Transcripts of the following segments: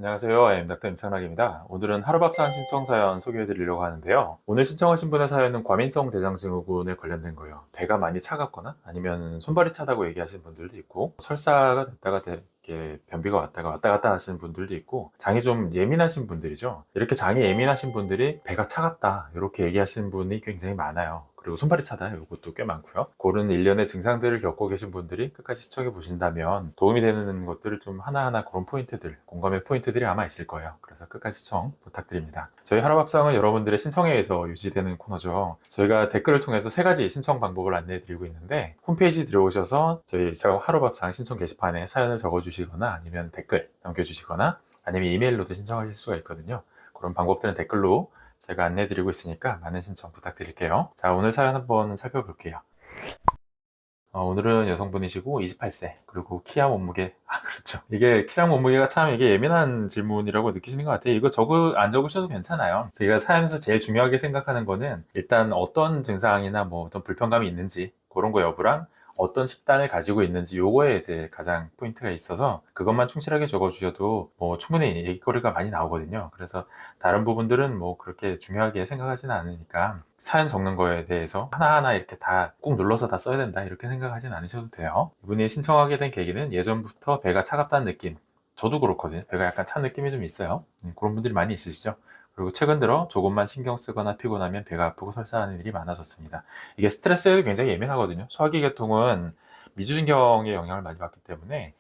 안녕하세요. M닥터 임창락입니다. 오늘은 하루밥상 신청 사연 소개해 드리려고 하는데요. 오늘 신청하신 분의 사연은 과민성 대장증후군에 관련된 거예요. 배가 많이 차갑거나 아니면 손발이 차다고 얘기하시는 분들도 있고, 설사가 됐다가 이렇게 변비가 왔다 갔다 하시는 분들도 있고, 장이 좀 예민하신 분들이죠. 이렇게 장이 예민하신 분들이 배가 차갑다 이렇게 얘기하시는 분이 굉장히 많아요. 그리고 손발이 차다 이것도 꽤 많고요. 그런 일련의 증상들을 겪고 계신 분들이 끝까지 시청해 보신다면 도움이 되는 것들을 좀 하나하나 그런 포인트들, 공감의 포인트들이 아마 있을 거예요. 그래서 끝까지 시청 부탁드립니다. 저희 하루밥상은 여러분들의 신청에 의해서 유지되는 코너죠. 저희가 댓글을 통해서 3가지 신청 방법을 안내해 드리고 있는데, 홈페이지 들어오셔서 저희 하루밥상 신청 게시판에 사연을 적어주시거나 아니면 댓글 남겨주시거나 아니면 이메일로도 신청하실 수가 있거든요. 그런 방법들은 댓글로 제가 안내해드리고 있으니까 많은 신청 부탁드릴게요. 자, 오늘 사연 한번 살펴볼게요. 오늘은 여성분이시고 28세, 그리고 키와 몸무게, 그렇죠. 이게 키랑 몸무게가 참 이게 예민한 질문이라고 느끼시는 것 같아요. 이거 안 적으셔도 괜찮아요. 제가 사연에서 제일 중요하게 생각하는 거는 일단 어떤 증상이나 뭐 어떤 불편감이 있는지 그런 거 여부랑 어떤 식단을 가지고 있는지 요거에 이제 가장 포인트가 있어서 그것만 충실하게 적어주셔도 뭐 충분히 얘기거리가 많이 나오거든요. 그래서 다른 부분들은 뭐 그렇게 중요하게 생각하지는 않으니까 사연 적는 거에 대해서 하나하나 이렇게 다 꾹 눌러서 다 써야 된다 이렇게 생각하진 않으셔도 돼요. 이분이 신청하게 된 계기는 예전부터 배가 차갑다는 느낌, 저도 그렇거든요. 배가 약간 찬 느낌이 좀 있어요. 그런 분들이 많이 있으시죠. 그리고 최근 들어 조금만 신경 쓰거나 피곤하면 배가 아프고 설사하는 일이 많아졌습니다. 이게 스트레스에도 굉장히 예민하거든요. 소화기계통은 미주신경에 영향을 많이 받기 때문에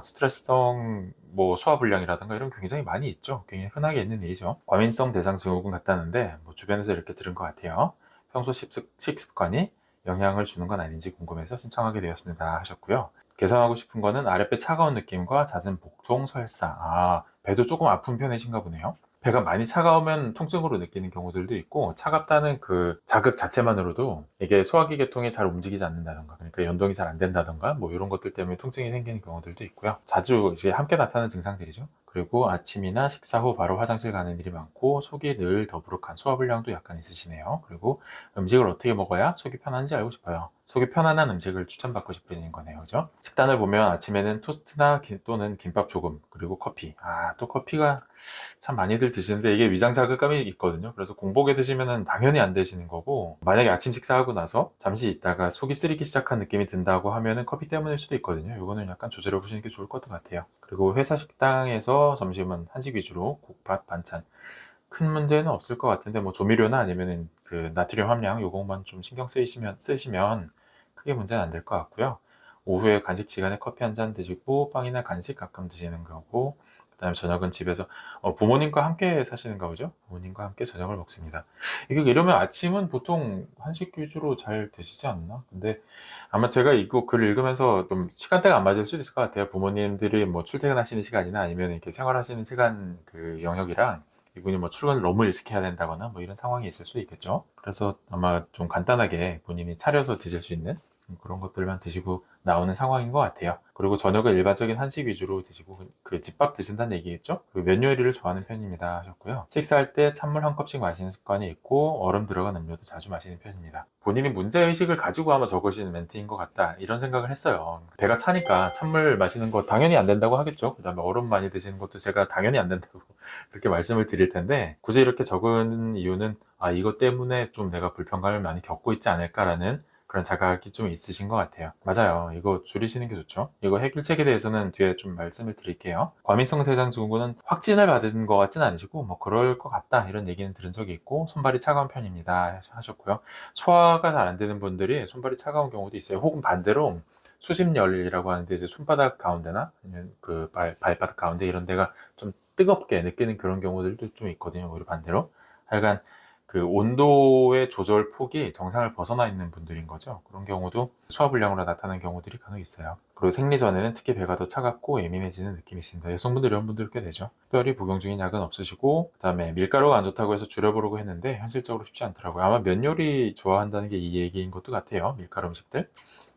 스트레스성 뭐 소화불량이라든가 이런 게 굉장히 많이 있죠. 굉장히 흔하게 있는 일이죠. 과민성 대장증후군 같다는데 뭐 주변에서 이렇게 들은 것 같아요. 평소 식습관이 영향을 주는 건 아닌지 궁금해서 신청하게 되었습니다 하셨고요. 개선하고 싶은 거는 아랫배 차가운 느낌과 잦은 복통, 설사. 배도 조금 아픈 편이신가 보네요. 배가 많이 차가우면 통증으로 느끼는 경우들도 있고, 차갑다는 그 자극 자체만으로도 이게 소화기 계통이 잘 움직이지 않는다던가, 그러니까 연동이 잘 안 된다던가 뭐 이런 것들 때문에 통증이 생기는 경우들도 있고요. 자주 이제 함께 나타나는 증상들이죠. 그리고 아침이나 식사 후 바로 화장실 가는 일이 많고, 속이 늘 더부룩한 소화불량도 약간 있으시네요. 그리고 음식을 어떻게 먹어야 속이 편한지 알고 싶어요. 속이 편안한 음식을 추천받고 싶으신 거네요. 그죠? 식단을 보면 아침에는 토스트나 또는 김밥 조금, 그리고 커피. 또 커피가 참 많이들 드시는데 이게 위장 자극감이 있거든요. 그래서 공복에 드시면 당연히 안 되시는 거고, 만약에 아침 식사하고 나서 잠시 있다가 속이 쓰리기 시작한 느낌이 든다고 하면은 커피 때문일 수도 있거든요. 이거는 약간 조절해 보시는 게 좋을 것 같아요. 그리고 회사 식당에서 점심은 한식 위주로 국밥, 반찬. 큰 문제는 없을 것 같은데 뭐 조미료나 아니면은 그 나트륨 함량 요것만 좀 신경 쓰시면 크게 문제는 안 될 것 같고요. 오후에 간식 시간에 커피 한 잔 드시고 빵이나 간식 가끔 드시는 거고, 그다음에 저녁은 집에서 부모님과 함께 사시는가 보죠? 부모님과 함께 저녁을 먹습니다. 이게 이러면 아침은 보통 한식 위주로 잘 되시지 않나? 근데 아마 제가 이거 글 읽으면서 좀 시간대가 안 맞을 수도 있을 것 같아요. 부모님들이 뭐 출퇴근하시는 시간이나 아니면 이렇게 생활하시는 시간 그 영역이랑 이분이 뭐 출근을 너무 일찍 해야 된다거나 뭐 이런 상황이 있을 수도 있겠죠. 그래서 아마 좀 간단하게 본인이 차려서 드실 수 있는 그런 것들만 드시고 나오는 상황인 것 같아요. 그리고 저녁은 일반적인 한식 위주로 드시고 그 집밥 드신다는 얘기겠죠? 그 면 요리를 좋아하는 편입니다 하셨고요. 식사할 때 찬물 한 컵씩 마시는 습관이 있고 얼음 들어간 음료도 자주 마시는 편입니다. 본인이 문제의식을 가지고 아마 적으시는 멘트인 것 같다 이런 생각을 했어요. 배가 차니까 찬물 마시는 거 당연히 안 된다고 하겠죠. 그 다음에 얼음 많이 드시는 것도 제가 당연히 안 된다고 그렇게 말씀을 드릴 텐데, 굳이 이렇게 적은 이유는 이것 때문에 좀 내가 불편감을 많이 겪고 있지 않을까라는 그런 자각이 좀 있으신 것 같아요. 맞아요. 이거 줄이시는 게 좋죠. 이거 해결책에 대해서는 뒤에 좀 말씀을 드릴게요. 과민성 대장증후군은 확진을 받은 것 같진 않으시고 뭐 그럴 것 같다 이런 얘기는 들은 적이 있고, 손발이 차가운 편입니다 하셨고요. 소화가 잘 안 되는 분들이 손발이 차가운 경우도 있어요. 혹은 반대로 수심열이라고 하는데 이제 손바닥 가운데나 아니면 그 발바닥 가운데 이런 데가 좀 뜨겁게 느끼는 그런 경우들도 좀 있거든요. 오히려 반대로. 하여간 그 온도의 조절 폭이 정상을 벗어나 있는 분들인 거죠. 그런 경우도 소화불량으로 나타나는 경우들이 간혹 있어요. 그리고 생리 전에는 특히 배가 더 차갑고 예민해지는 느낌이 있습니다. 여성분들 이런 분들 꽤 되죠. 특별히 복용 중인 약은 없으시고, 그다음에 밀가루가 안 좋다고 해서 줄여보려고 했는데 현실적으로 쉽지 않더라고요. 아마 면 요리 좋아한다는 게 이 얘기인 것도 같아요. 밀가루 음식들.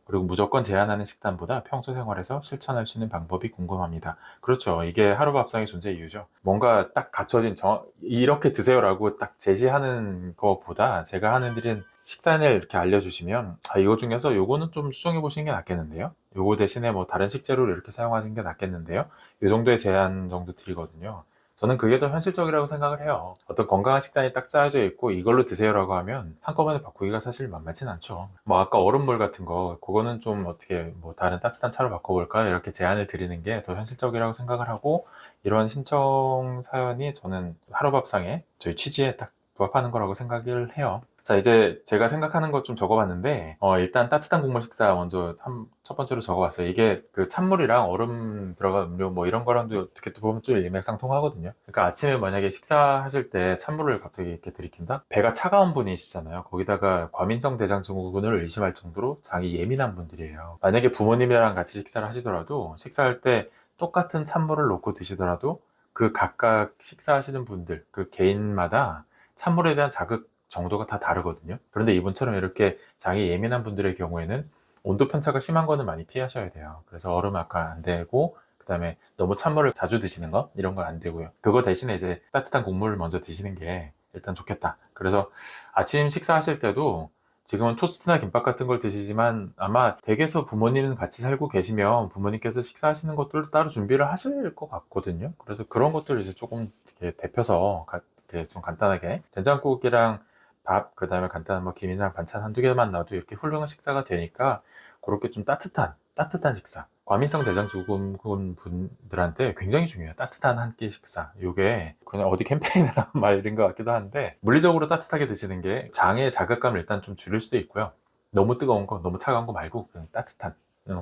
그리고 무조건 제한하는 식단보다 평소 생활에서 실천할 수 있는 방법이 궁금합니다. 그렇죠. 이게 하루밥상의 존재 이유죠. 뭔가 딱 갖춰진 이렇게 드세요라고 딱 제시하는 것보다 제가 하는 일은 식단을 이렇게 알려주시면 이거 중에서 요거는 좀 수정해 보시는 게 낫겠는데요. 요거 대신에 뭐 다른 식재료를 이렇게 사용하는 게 낫겠는데요. 요 정도의 제한 정도 드리거든요. 저는 그게 더 현실적이라고 생각을 해요. 어떤 건강한 식단이 딱 짜여져 있고 이걸로 드세요라고 하면 한꺼번에 바꾸기가 사실 만만치 않죠. 뭐 아까 얼음물 같은 거 그거는 좀 어떻게 뭐 다른 따뜻한 차로 바꿔볼까요? 이렇게 제안을 드리는 게 더 현실적이라고 생각을 하고, 이런 신청 사연이 저는 하루밥상에 저희 취지에 딱 부합하는 거라고 생각을 해요. 자, 이제 제가 생각하는 것 좀 적어봤는데, 일단 따뜻한 국물 식사 먼저 첫 번째로 적어봤어요. 이게 그 찬물이랑 얼음 들어간 음료 뭐 이런 거랑도 어떻게 또 보면 좀 일맥상통하거든요. 그러니까 아침에 만약에 식사하실 때 찬물을 갑자기 이렇게 들이킨다? 배가 차가운 분이시잖아요. 거기다가 과민성 대장증후군을 의심할 정도로 장이 예민한 분들이에요. 만약에 부모님이랑 같이 식사를 하시더라도 식사할 때 똑같은 찬물을 놓고 드시더라도 그 각각 식사하시는 분들, 그 개인마다 찬물에 대한 자극 정도가 다 다르거든요. 그런데 이분처럼 이렇게 장이 예민한 분들의 경우에는 온도 편차가 심한 거는 많이 피하셔야 돼요. 그래서 얼음 아까 안 되고, 그 다음에 너무 찬물을 자주 드시는 거 이런 거 안 되고요. 그거 대신에 이제 따뜻한 국물을 먼저 드시는 게 일단 좋겠다. 그래서 아침 식사하실 때도 지금은 토스트나 김밥 같은 걸 드시지만 아마 댁에서 부모님은 같이 살고 계시면 부모님께서 식사하시는 것들도 따로 준비를 하실 것 같거든요. 그래서 그런 것들 이제 조금 이렇게 데펴서 이렇게 좀 간단하게 된장국이랑 밥, 그 다음에 간단한 뭐 김이나 반찬 한두 개만 놔도 이렇게 훌륭한 식사가 되니까, 그렇게 좀 따뜻한 식사. 과민성 대장증후군 분들한테 굉장히 중요해요. 따뜻한 한 끼 식사. 요게 그냥 어디 캠페인을 하는 말인 것 같기도 한데, 물리적으로 따뜻하게 드시는 게 장의 자극감을 일단 좀 줄일 수도 있고요. 너무 뜨거운 거, 너무 차가운 거 말고 그냥 따뜻한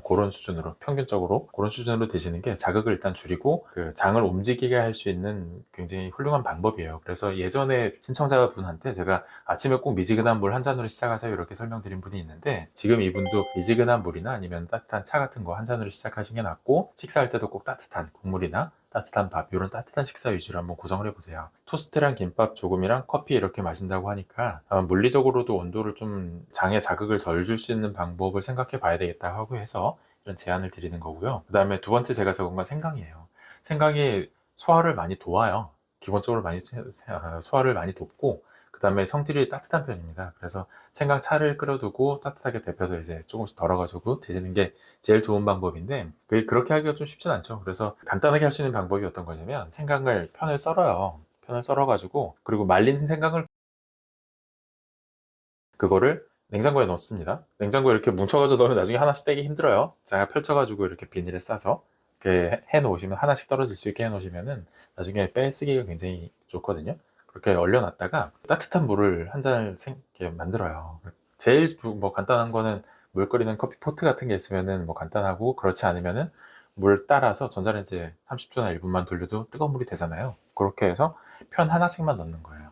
그런 수준으로, 평균적으로 그런 수준으로 드시는 게 자극을 일단 줄이고 그 장을 움직이게 할 수 있는 굉장히 훌륭한 방법이에요. 그래서 예전에 신청자분한테 제가 아침에 꼭 미지근한 물 한 잔으로 시작하세요 이렇게 설명드린 분이 있는데, 지금 이분도 미지근한 물이나 아니면 따뜻한 차 같은 거 한 잔으로 시작하시는 게 낫고, 식사할 때도 꼭 따뜻한 국물이나 따뜻한 밥, 이런 따뜻한 식사 위주로 한번 구성을 해보세요. 토스트랑 김밥 조금이랑 커피 이렇게 마신다고 하니까 아마 물리적으로도 온도를 좀, 장에 자극을 덜 줄 수 있는 방법을 생각해 봐야 되겠다 하고 해서 이런 제안을 드리는 거고요. 그 다음에 두 번째 제가 적은 건 생강이에요. 생강이 소화를 많이 도와요. 기본적으로 많이 소화를 많이 돕고, 그 다음에 성질이 따뜻한 편입니다. 그래서 생강차를 끓여두고 따뜻하게 데펴서 이제 조금씩 덜어가지고 드시는 게 제일 좋은 방법인데, 그게 그렇게 하기가 좀 쉽진 않죠. 그래서 간단하게 할 수 있는 방법이 어떤 거냐면, 생강을 편을 썰어요. 편을 썰어가지고, 그리고 말린 생강을, 그거를 냉장고에 넣습니다. 냉장고에 이렇게 뭉쳐가지고 넣으면 나중에 하나씩 떼기 힘들어요. 제가 펼쳐가지고 이렇게 비닐에 싸서 이렇게 해 놓으시면, 하나씩 떨어질 수 있게 해 놓으시면은 나중에 빼쓰기가 굉장히 좋거든요. 그렇게 얼려놨다가 따뜻한 물을 한 잔을 이렇게 만들어요. 제일 뭐 간단한 거는 물 끓이는 커피 포트 같은 게 있으면은 뭐 간단하고, 그렇지 않으면은 물 따라서 전자레인지에 30초나 1분만 돌려도 뜨거운 물이 되잖아요. 그렇게 해서 편 하나씩만 넣는 거예요.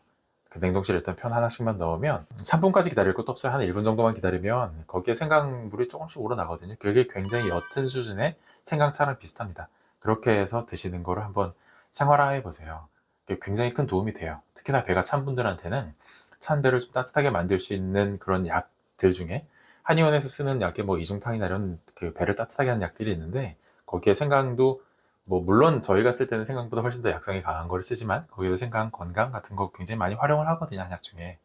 그 냉동실에 일단 편 하나씩만 넣으면 3분까지 기다릴 것도 없어요. 한 1분 정도만 기다리면 거기에 생강물이 조금씩 우러나거든요. 그게 굉장히 옅은 수준의 생강차랑 비슷합니다. 그렇게 해서 드시는 거를 한번 생활화해 보세요. 그게 굉장히 큰 도움이 돼요. 특히나 배가 찬 분들한테는 찬 배를 좀 따뜻하게 만들 수 있는 그런 약들 중에, 한의원에서 쓰는 약에 뭐 이중탕이나 이런 그 배를 따뜻하게 하는 약들이 있는데, 거기에 생강도 뭐 물론 저희가 쓸 때는 생강보다 훨씬 더 약성이 강한 걸 쓰지만, 거기도 생강, 건강 같은 거 굉장히 많이 활용을 하거든요, 한약 중에.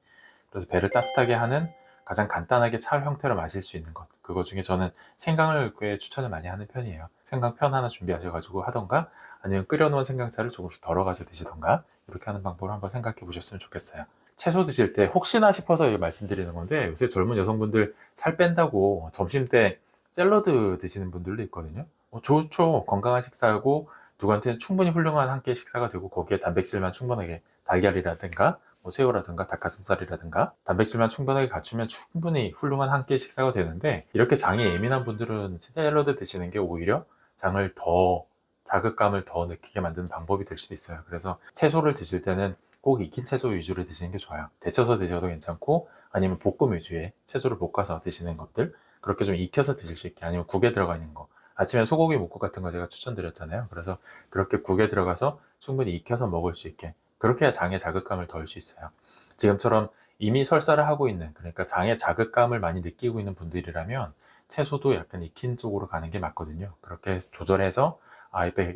그래서 배를 따뜻하게 하는, 가장 간단하게 차 형태로 마실 수 있는 것, 그거 중에 저는 생강을 꽤 추천을 많이 하는 편이에요. 생강편 하나 준비하셔가지고 하던가, 아니면 끓여놓은 생강차를 조금씩 덜어가지고 드시던가, 이렇게 하는 방법을 한번 생각해 보셨으면 좋겠어요. 채소 드실 때 혹시나 싶어서 말씀드리는 건데, 요새 젊은 여성분들 살 뺀다고 점심 때 샐러드 드시는 분들도 있거든요. 좋죠. 건강한 식사하고 누구한테는 충분히 훌륭한 한 끼의 식사가 되고, 거기에 단백질만 충분하게, 달걀이라든가 뭐 새우라든가 닭가슴살이라든가 단백질만 충분하게 갖추면 충분히 훌륭한 한 끼의 식사가 되는데, 이렇게 장이 예민한 분들은 샐러드 드시는 게 오히려 장을 더, 자극감을 더 느끼게 만드는 방법이 될 수도 있어요. 그래서 채소를 드실 때는 꼭 익힌 채소 위주로 드시는 게 좋아요. 데쳐서 드셔도 괜찮고, 아니면 볶음 위주의 채소를 볶아서 드시는 것들, 그렇게 좀 익혀서 드실 수 있게, 아니면 국에 들어가 있는 거, 아침에 소고기 묵국 같은 거 제가 추천드렸잖아요. 그래서 그렇게 국에 들어가서 충분히 익혀서 먹을 수 있게, 그렇게 해야 장의 자극감을 덜 수 있어요. 지금처럼 이미 설사를 하고 있는, 그러니까 장의 자극감을 많이 느끼고 있는 분들이라면 채소도 약간 익힌 쪽으로 가는 게 맞거든요. 그렇게 조절해서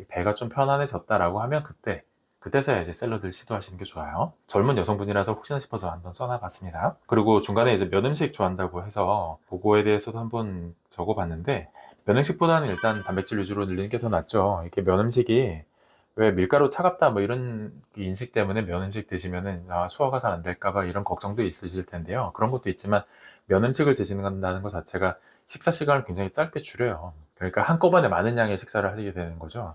배가 좀 편안해졌다라고 하면 그때 그때서야 이제 샐러드를 시도하시는 게 좋아요. 젊은 여성분이라서 혹시나 싶어서 한번 써놔봤습니다. 그리고 중간에 이제 면음식 좋아한다고 해서 그거에 대해서도 한번 적어봤는데, 면음식보다는 일단 단백질 위주로 늘리는 게 더 낫죠. 이렇게 면음식이 왜 밀가루 차갑다 뭐 이런 인식 때문에 면음식 드시면은 소화가 잘 안 될까봐 이런 걱정도 있으실 텐데요. 그런 것도 있지만 면음식을 드시는다는 것 자체가 식사 시간을 굉장히 짧게 줄여요. 그러니까 한꺼번에 많은 양의 식사를 하시게 되는 거죠.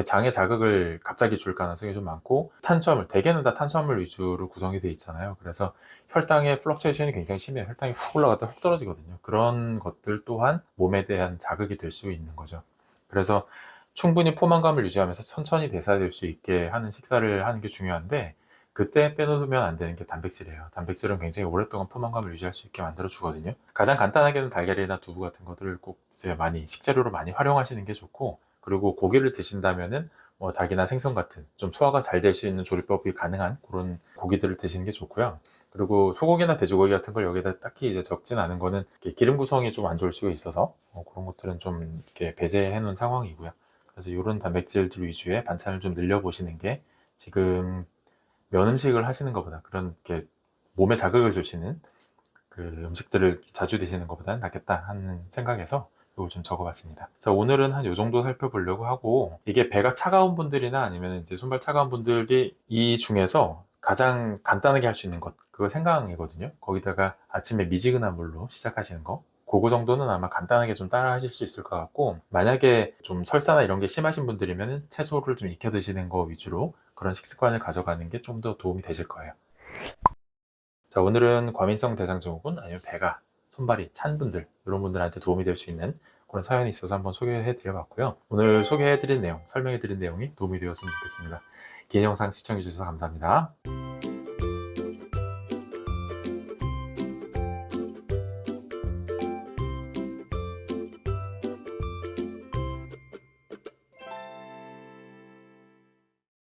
장에 자극을 갑자기 줄 가능성이 좀 많고, 탄수화물, 대개는 다 탄수화물 위주로 구성이 되어 있잖아요. 그래서 혈당의 플럭츄에이션이 굉장히 심해요. 혈당이 훅 올라갔다 훅 떨어지거든요. 그런 것들 또한 몸에 대한 자극이 될 수 있는 거죠. 그래서 충분히 포만감을 유지하면서 천천히 대사될 수 있게 하는 식사를 하는 게 중요한데, 그때 빼놓으면 안 되는 게 단백질이에요. 단백질은 굉장히 오랫동안 포만감을 유지할 수 있게 만들어 주거든요. 가장 간단하게는 달걀이나 두부 같은 것들을 꼭 이제 많이 식재료로 많이 활용하시는 게 좋고, 그리고 고기를 드신다면은 뭐 닭이나 생선 같은 좀 소화가 잘 될 수 있는 조리법이 가능한 그런 고기들을 드시는 게 좋고요. 그리고 소고기나 돼지고기 같은 걸 여기다 딱히 이제 적진 않은 거는 기름 구성이 좀 안 좋을 수가 있어서 그런 것들은 좀 이렇게 배제해 놓은 상황이고요. 그래서 이런 단백질들 위주의 반찬을 좀 늘려보시는 게, 지금 면 음식을 하시는 것보다 그런 이렇게 몸에 자극을 주시는 그 음식들을 자주 드시는 것보다는 낫겠다 하는 생각에서 이걸 좀 적어봤습니다. 자, 오늘은 한 요 정도 살펴보려고 하고, 이게 배가 차가운 분들이나 아니면 이제 손발 차가운 분들이 이 중에서 가장 간단하게 할 수 있는 것, 그거 생강이거든요. 거기다가 아침에 미지근한 물로 시작하시는 거, 그거 정도는 아마 간단하게 좀 따라 하실 수 있을 것 같고, 만약에 좀 설사나 이런 게 심하신 분들이면 채소를 좀 익혀 드시는 거 위주로 그런 식습관을 가져가는 게 좀 더 도움이 되실 거예요. 자, 오늘은 과민성 대장증후군 아니면 배가, 손발이 찬 분들, 이런 분들한테 도움이 될 수 있는 그런 사연이 있어서 한번 소개해 드려 봤고요. 오늘 소개해 드린 내용, 설명해 드린 내용이 도움이 되었으면 좋겠습니다. 긴 영상 시청해 주셔서 감사합니다.